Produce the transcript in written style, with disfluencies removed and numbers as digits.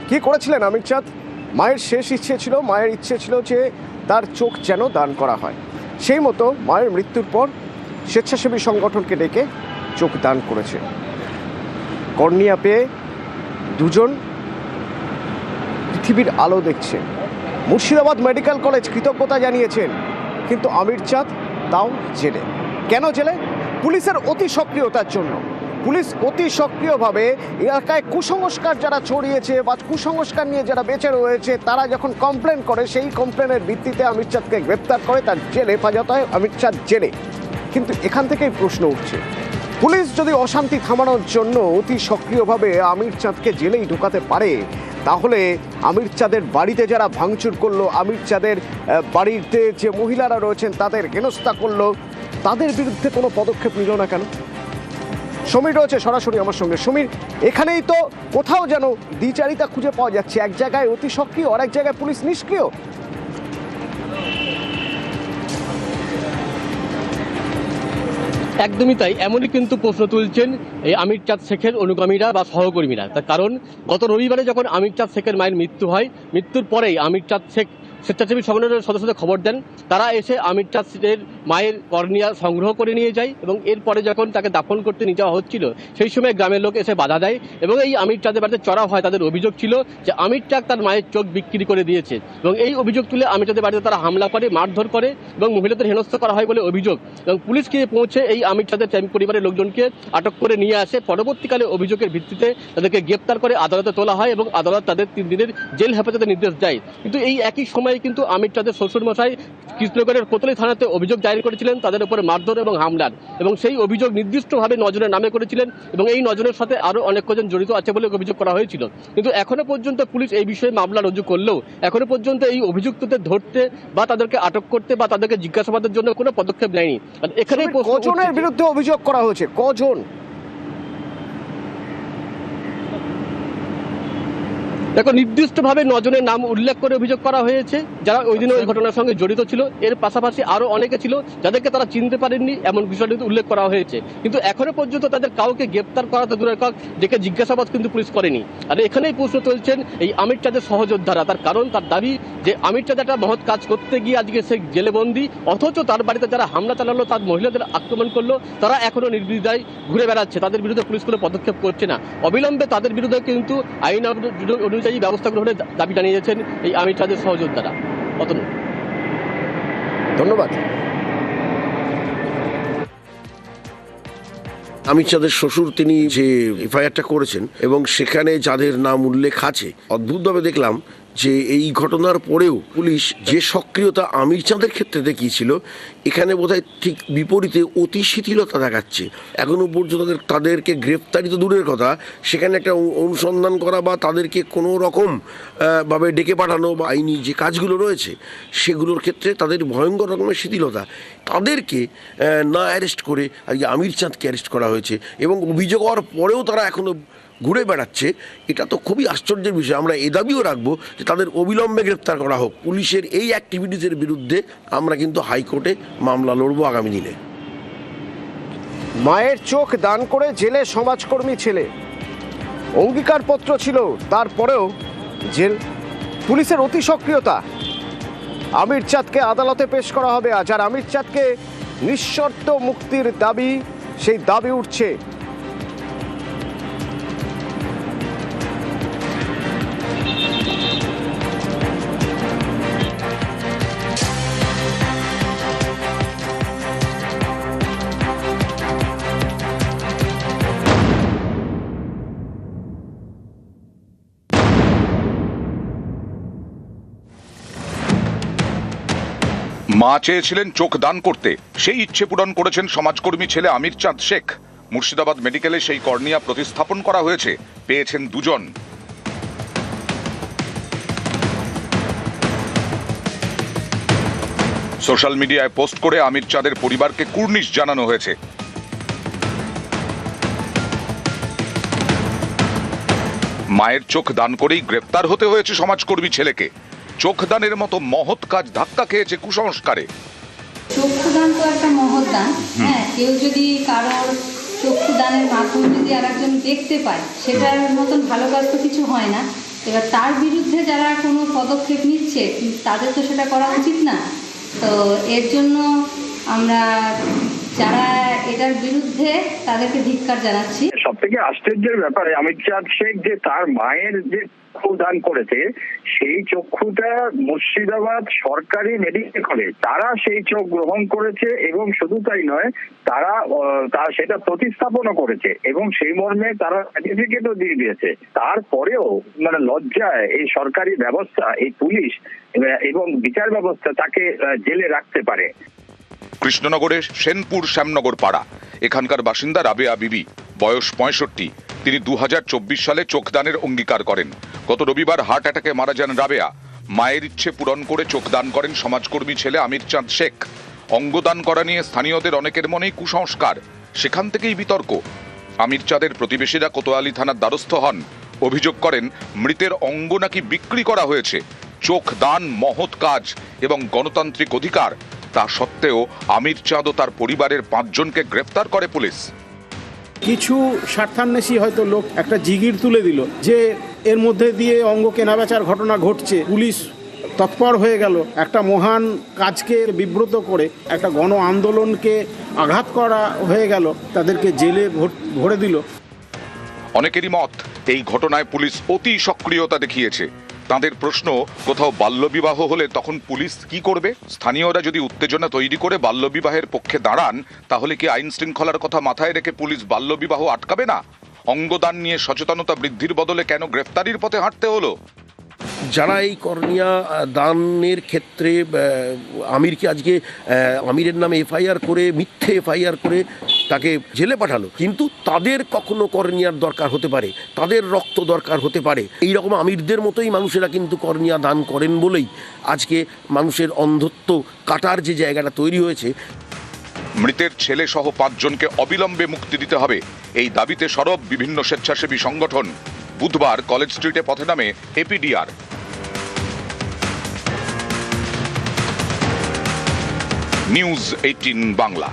কি করেছিলেন আমির চাঁদ? মায়ের শেষ ইচ্ছে ছিল, মায়ের ইচ্ছে ছিল যে তার চোখ যেন দান করা হয়। সেই মতো মায়ের মৃত্যুর পর স্বেচ্ছাসেবী সংগঠনকে ডেকে চোখ দান করেছে। কর্নিয়া পেয়ে দুজন পৃথিবীর আলো দেখছে। মুর্শিদাবাদ মেডিকেল কলেজ কৃতজ্ঞতা জানিয়েছেন, কিন্তু আমির চাঁদ তাও জেলে। কেন জেলে? পুলিশের অতি সক্রিয়তার জন্য। পুলিশ অতি সক্রিয়ভাবে এলাকায় কুসংস্কার যারা ছড়িয়েছে বা কুসংস্কার নিয়ে যারা বেঁচে রয়েছে, তারা যখন কমপ্লেন করে, সেই কমপ্লেনের ভিত্তিতে আমির চাঁদকে গ্রেপ্তার করে, তার জেলে হেফাজত হয়, আমির চাঁদ জেলে। কিন্তু এখান থেকেই প্রশ্ন উঠছে, পুলিশ যদি অশান্তি থামানোর জন্য অতি সক্রিয়ভাবে আমির চাঁদকে জেলেই ঢোকাতে পারে, তাহলে আমির চাঁদের বাড়িতে যারা ভাঙচুর করলো, আমির চাঁদের বাড়িতে যে মহিলারা রয়েছেন তাদের হেনস্থা করলো, তাদের বিরুদ্ধে কোনো পদক্ষেপ নিল না কেন? সমীর রয়েছে সরাসরি আমার সঙ্গে। সমীর, এখানেই তো কোথাও যেন দ্বিচারিতা খুঁজে পাওয়া যাচ্ছে। এক জায়গায় অতি সক্রিয়, আর এক জায়গায় পুলিশ নিষ্ক্রিয়। একদমই তাই, এমনই কিন্তু প্রশ্ন তুলছেন এই আমির চাঁদ শেখের অনুগামীরা বা সহকর্মীরা। তার কারণ গত রবিবারে যখন আমির চাঁদ শেখের মায়ের মৃত্যু হয়, মৃত্যুর পরেই আমির চাঁদ শেখ স্বেচ্ছাসেবী সংগঠনের সদস্যদের খবর দেন। তারা এসে আমির চাঁদ শেখের মায়ের কর্নিয়া সংগ্রহ করে নিয়ে যায় এবং এরপরে যখন তাকে দাফন করতে নিয়ে যাওয়া হচ্ছিল, সেই সময় গ্রামের লোক এসে বাধা দেয় এবং এই আমির চাঁদের বাড়িতে চড়াও হয়। তাদের অভিযোগ ছিল যে আমির চাঁদ তার মায়ের চোখ বিক্রি করে দিয়েছে এবং এই অভিযোগ তুলে আমির চাঁদের বাড়িতে তারা হামলা করে, মারধর করে এবং মহিলাদের হেনস্থা করা হয় বলে অভিযোগ। এবং পুলিশ গিয়ে পৌঁছে এই আমির চাঁদের পরিবারের লোকজনকে আটক করে নিয়ে আসে। পরবর্তীকালে অভিযোগের ভিত্তিতে তাদেরকে গ্রেপ্তার করে আদালতে তোলা হয় এবং আদালত তাদের 3 দিনের জেল হেফাজতের নির্দেশ দেয়। কিন্তু এই একই সময়ে কিন্তু আমির চাঁদের শ্বশুরমশাই কৃষ্ণগড়ের কোতলি থানাতে অভিযোগ দায়ের করেছিলেন তাদের উপরে মারধর এবং হামলার, এবং সেই অভিযোগ নির্দিষ্টভাবে 9 জনের নামে করেছিলেন এবং এই 9 জনের সাথে আরও অনেক কজন জড়িত আছে বলে অভিযোগ করা হয়েছিল। কিন্তু এখনো পর্যন্ত পুলিশ এই বিষয়ে মামলা রুজু করলেও এখনো পর্যন্ত এই অভিযুক্তদের ধরতে বা তাদেরকে আটক করতে বা তাদেরকে জিজ্ঞাসাবাদের জন্য কোনো পদক্ষেপ নেয়নি। এখানে কজনের বিরুদ্ধে অভিযোগ করা হয়েছে? কজন? দেখো, নির্দিষ্টভাবে 9 জনের নাম উল্লেখ করে অভিযোগ করা হয়েছে যারা ওই দিনে ওই ঘটনার সঙ্গে জড়িত ছিল। এর পাশাপাশি আরো অনেকে ছিল যাদেরকে তারা চিনতে পারেননি, এমন বিষয়টি উল্লেখ করা হয়েছে। কিন্তু এখনো পর্যন্ত তাদের কাউকে গ্রেপ্তার করা তো দূরের কথা, ডেকে জিজ্ঞাসাবাদ কিন্তু পুলিশ করেনি। আর এখানেই প্রশ্ন তুলছেন এই আমির চাঁদের সহযোদ্ধারা। তার কারণ তার দাবি যে আমির চাঁদ একটা মহৎ কাজ করতে গিয়ে আজকে সে জেলে বন্দী, অথচ তার বাড়িতে যারা হামলা চালালো, তার মহিলাদের আক্রমণ করলো, তারা এখনো নির্বিধায় ঘুরে বেড়াচ্ছে। তাদের বিরুদ্ধে পুলিশ কোনো পদক্ষেপ করছে না। অবিলম্বে তাদের বিরুদ্ধে কিন্তু আইন অনুযায়ী ব্যবস্থা গ্রহণের দাবি জানিয়েছেন এই আমির চাঁদের সহযোদ্ধারা। অতনু, ধন্যবাদ। আমির চাঁদের শ্বশুর তিনি যে এফআইআরটা করেছেন এবং সেখানে যাদের নাম উল্লেখ আছে, অদ্ভুতভাবে দেখলাম যে এই ঘটনার পরেও পুলিশ যে সক্রিয়তা আমির চাঁদের ক্ষেত্রে দেখিয়েছিল, এখানে বোধহয় ঠিক বিপরীতে অতি শিথিলতা দেখাচ্ছে। এখনো পর্যন্ত তাদেরকে গ্রেফতারি তো দূরের কথা, সেখানে একটা অনুসন্ধান করা বা তাদেরকে কোনো রকম ভাবে ডেকে পাঠানো বা আইনি যে কাজগুলো রয়েছে সেগুলোর ক্ষেত্রে তাদের ভয়ঙ্কর রকমের শিথিলতা। তাদেরকে না অ্যারেস্ট করে আজকে আমির চাঁদকে অ্যারেস্ট করা হয়েছে এবং অভিযোগ হওয়ার পরেও তারা এখনও ঘুরে বেড়াচ্ছে। এটা তো খুবই আশ্চর্যের বিষয়। আমরা এ দাবিও রাখবো যে তাদের অবিলম্বে গ্রেপ্তার করা হোক। পুলিশের এই অ্যাক্টিভিটিসের বিরুদ্ধে আমরা কিন্তু হাইকোর্টে মামলা লড়বো আগামী দিনে। মায়ের চোখ দান করে জেলে সমাজকর্মী ছেলে, অঙ্গীকারপত্র ছিল, তারপরেও জেল। পুলিশের অতি সক্রিয়তা। আমির চাঁদকে আদালতে পেশ করা হবে আজ। আর আমির চাঁদকে নিঃশর্ত মুক্তির দাবি, সেই দাবি উঠছে। মা চেয়েছিলেন চোখ দান করতে, সেই ইচ্ছে পূরণ করেছেন সমাজকর্মী ছেলে আমির চাঁদ শেখ। মুর্শিদাবাদ মেডিকেলে সেই কর্নিয়া প্রতিস্থাপন করা হয়েছে, পেয়েছেন 2 জন। সোশ্যাল মিডিয়ায় পোস্ট করে আমির চাঁদের পরিবারকে কুর্নিশ জানানো হয়েছে। মায়ের চোখ দান করেই গ্রেপ্তার হতে হয়েছে সমাজকর্মী ছেলেকে। চোখদানের মতো মহৎ কাজ ধাক্কা খেয়েছে কুসংস্কারে। চক্ষুদান তো একটা মহৎ দান। হ্যাঁ, কেউ যদি কারোর চক্ষুদানের মাধ্যমে যদি আরেকজন দেখতে পায়, সেটার মতন ভালো কাজ তো কিছু হয় না। এবার তার বিরুদ্ধে যারা কোনো পদক্ষেপ নিচ্ছে তাদের তো সেটা করা উচিত না। তো এর জন্য আমরা যারা এটার বিরুদ্ধে তাদেরকে ধিক্কার জানাচ্ছি। সব থেকে আশ্চর্যের ব্যাপারে অমিত চাঁদ শেখ যে তার মায়ের যে চক্ষু দান করেছে, সেই চক্ষুটা মুর্শিদাবাদ সরকারি মেডিকেল কলেজ তারা সেই চোখ গ্রহণ করেছে, এবং শুধু তাই নয়, তারা সেটা প্রতিস্থাপনও করেছে এবং সেই মর্মে তারা সার্টিফিকেটও দিয়ে দিয়েছে। তারপরেও মানে লজ্জায় এই সরকারি ব্যবস্থা, এই পুলিশ এবং বিচার ব্যবস্থা তাকে জেলে রাখতে পারে। কৃষ্ণনগরের সেনপুর শ্যামনগর পাড়া, এখানকার বাসিন্দা রাবেয়া বিবি, বয়স 65। তিনি 2024 সালে চোখদানের অঙ্গীকার করেন। গত রবিবার হার্ট অ্যাটাকে মারা যান রাবেয়া। মায়ের ইচ্ছে পূরণ করে চোখদান করেন সমাজকর্মী ছেলে আমির চাঁদ শেখ। অঙ্গদান করা নিয়ে স্থানীয়দের অনেকের মনেই কুসংস্কার, সেখান থেকেই বিতর্ক। আমির চাঁদের প্রতিবেশীরা কোতোয়ালি থানার দ্বারস্থ হন, অভিযোগ করেন মৃতের অঙ্গ নাকি বিক্রি করা হয়েছে। চোখ দান মহৎ কাজ এবং গণতান্ত্রিক অধিকার, তা সত্ত্বেও আমির চাঁদ ও তার পরিবারের 5 জনকে গ্রেফতার করে পুলিশ। কিছু স্বার্থান্বেষী হয়তো লোক একটা জিগির তুলে দিল যে এর মধ্যে দিয়ে অঙ্গ কেনাবেচার ঘটনা ঘটছে, পুলিশ তৎপর হয়ে গেল, একটা মহান কাজকে বিব্রত করে একটা গণ আন্দোলনকে আঘাত করা হয়ে গেল, তাদেরকে জেলে ভরে দিল। অনেকেরই মত, এই ঘটনায় পুলিশ অতি সক্রিয়তা দেখিয়েছে। তাদের প্রশ্ন, কোথাও বাল্যবিবাহ হলে তখন পুলিশ কি করবে? স্থানীয়রা যদি উত্তেজনা তৈরি করে বাল্যবিবাহের পক্ষে দাঁড়ান, তাহলে কি আইন শৃঙ্খলার কথা মাথায় রেখে পুলিশ বাল্যবিবাহ আটকাবে না? অঙ্গদান নিয়ে সচেতনতা বৃদ্ধির বদলে কেন গ্রেফতারির পথে হাঁটতে হলো? যারা এই কর্নিয়া দানের ক্ষেত্রে আমিরকে আজকে আমিরের নামে এফআইআর করে, মিথ্যে এফআইআর করে তাকে জেলে পাঠালো, কিন্তু তাদের কখনো কর্নিয়ার দরকার হতে পারে, তাদের রক্ত দরকার হতে পারে। এই রকম আমিরদের মতোই মানুষেরা কিন্তু কর্নিয়া দান করেন বলেই আজকে মানুষের অন্ধত্ব কাটার যে জায়গাটা তৈরি হয়েছে। মৃতের ছেলে সহ 5 জনকে অবিলম্বে মুক্তি দিতে হবে, এই দাবিতে সরব বিভিন্ন স্বেচ্ছাসেবী সংগঠন। বুধবার কলেজ স্ট্রিটে পথে নামে এপিডিআর। নিউজ 18 বাংলা।